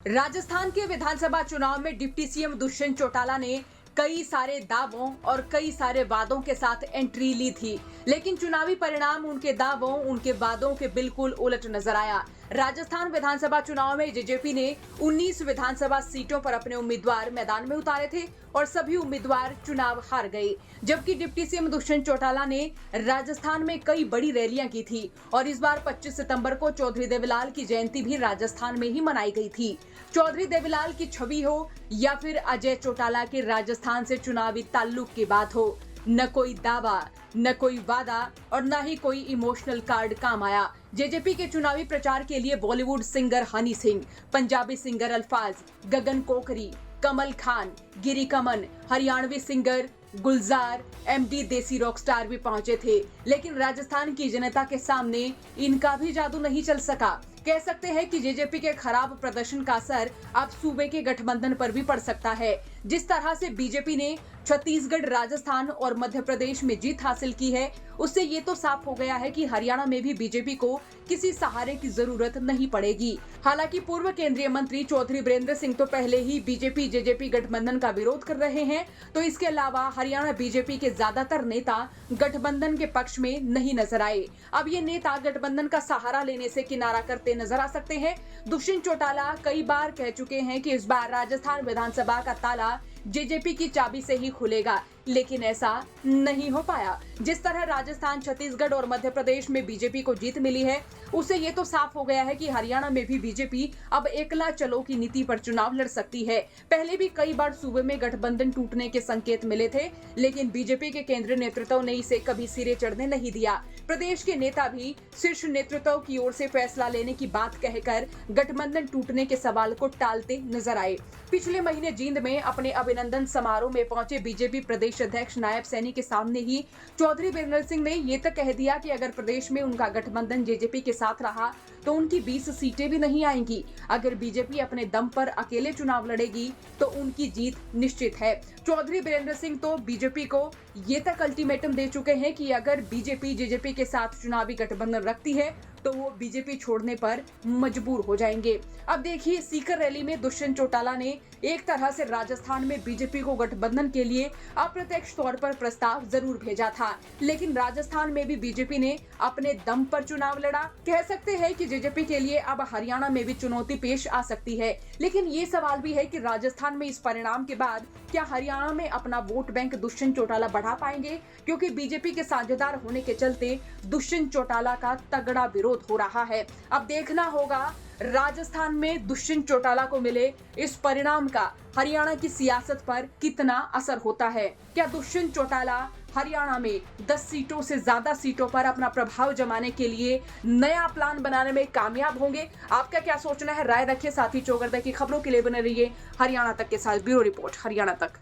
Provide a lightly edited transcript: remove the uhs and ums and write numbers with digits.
राजस्थान के विधानसभा चुनाव में डिप्टी सीएम दुष्यंत चौटाला ने कई सारे दावों और कई सारे वादों के साथ एंट्री ली थी, लेकिन चुनावी परिणाम उनके दावों, उनके वादों के बिल्कुल उलट नजर आया। राजस्थान विधानसभा चुनाव में जेजेपी ने 19 विधानसभा सीटों पर अपने उम्मीदवार मैदान में उतारे थे और सभी उम्मीदवार चुनाव हार गए, जबकि डिप्टी सीएम दुष्यंत चौटाला ने राजस्थान में कई बड़ी रैलियां की थी और इस बार 25 सितंबर को चौधरी देवीलाल की जयंती भी राजस्थान में ही मनाई गई थी। चौधरी देवीलाल की छवि हो या फिर अजय चौटाला के राजस्थान से चुनावी ताल्लुक की बात हो, न कोई दावा, न कोई वादा और न ही कोई इमोशनल कार्ड काम आया। जेजेपी के चुनावी प्रचार के लिए बॉलीवुड सिंगर हनी सिंह, पंजाबी सिंगर अल्फाज, गगन कोकरी, कमल खान, गिरी कमन, हरियाणवी सिंगर गुलजार, एमडी देसी रॉकस्टार भी पहुंचे थे, लेकिन राजस्थान की जनता के सामने इनका भी जादू नहीं चल सका। कह सकते हैं कि जेजेपी के खराब प्रदर्शन का असर अब सूबे के गठबंधन पर भी पड़ सकता है। जिस तरह से बीजेपी ने छत्तीसगढ़, राजस्थान और मध्य प्रदेश में जीत हासिल की है, उससे ये तो साफ हो गया है कि हरियाणा में भी बीजेपी को किसी सहारे की जरूरत नहीं पड़ेगी। हालांकि पूर्व केंद्रीय मंत्री चौधरी बीरेंद्र सिंह तो पहले ही बीजेपी जेजेपी गठबंधन का विरोध कर रहे हैं, तो इसके अलावा हरियाणा बीजेपी के ज्यादातर नेता गठबंधन के पक्ष में नहीं नजर आए। अब ये नेता गठबंधन का सहारा लेने से किनारा करते नजर आ सकते हैं। दुष्यंत चौटाला कई बार कह चुके हैं कि इस बार राजस्थान विधानसभा का ताला जेजेपी की चाबी से ही खुलेगा, लेकिन ऐसा नहीं हो पाया। जिस तरह राजस्थान, छत्तीसगढ़ और मध्य प्रदेश में बीजेपी को जीत मिली है, उससे ये तो साफ हो गया है कि हरियाणा में भी बीजेपी अब एकला चलो की नीति पर चुनाव लड़ सकती है। पहले भी कई बार सूबे में गठबंधन टूटने के संकेत मिले थे, लेकिन बीजेपी के केंद्रीय नेतृत्व ने इसे कभी सिरे चढ़ने नहीं दिया। प्रदेश के नेता भी शीर्ष नेतृत्व की ओर से फैसला लेने की बात कहकर गठबंधन टूटने के सवाल को टालते नजर आए। पिछले महीने जींद में अपने अभिनंदन समारोह में पहुंचे बीजेपी प्रदेश अध्यक्ष नायब सैनी के सामने ही चौधरी बीरेंद्र सिंह ने ये तक कह दिया कि अगर प्रदेश में उनका गठबंधन जेजेपी के साथ रहा तो उनकी 20 सीटें भी नहीं आएंगी। अगर बीजेपी अपने दम पर अकेले चुनाव लड़ेगी तो उनकी जीत निश्चित है। चौधरी बीरेंद्र सिंह तो बीजेपी को ये तक अल्टीमेटम दे चुके हैं कि अगर बीजेपी जेजेपी के साथ चुनावी गठबंधन रखती है तो वो बीजेपी छोड़ने पर मजबूर हो जाएंगे। अब देखिए, सीकर रैली में दुष्यंत चौटाला ने एक तरह से राजस्थान में बीजेपी को गठबंधन के लिए अप्रत्यक्ष तौर पर प्रस्ताव जरूर भेजा था, लेकिन राजस्थान में भी बीजेपी ने अपने दम पर चुनाव लड़ा। कह सकते हैं कि जेजेपी के लिए अब हरियाणा में भी चुनौती पेश आ सकती है, लेकिन ये सवाल भी है कि राजस्थान में इस परिणाम के बाद क्या हरियाणा में अपना वोट बैंक दुष्यंत चौटाला बढ़ा पाएंगे, क्योंकि बीजेपी के साझेदार होने के चलते दुष्यंत चौटाला का तगड़ा विरोध हो रहा है। अब देखना होगा राजस्थान में दुष्यंत चौटाला को मिले इस परिणाम का हरियाणा की सियासत पर कितना असर होता है। क्या दुष्यंत चौटाला हरियाणा में 10 सीटों से ज्यादा सीटों पर अपना प्रभाव जमाने के लिए नया प्लान बनाने में कामयाब होंगे? आपका क्या सोचना है? राय रखिए। साथ ही चौगरदा की खबरों के लिए बने रहिए हरियाणा तक के साथ। ब्यूरो रिपोर्ट, हरियाणा तक।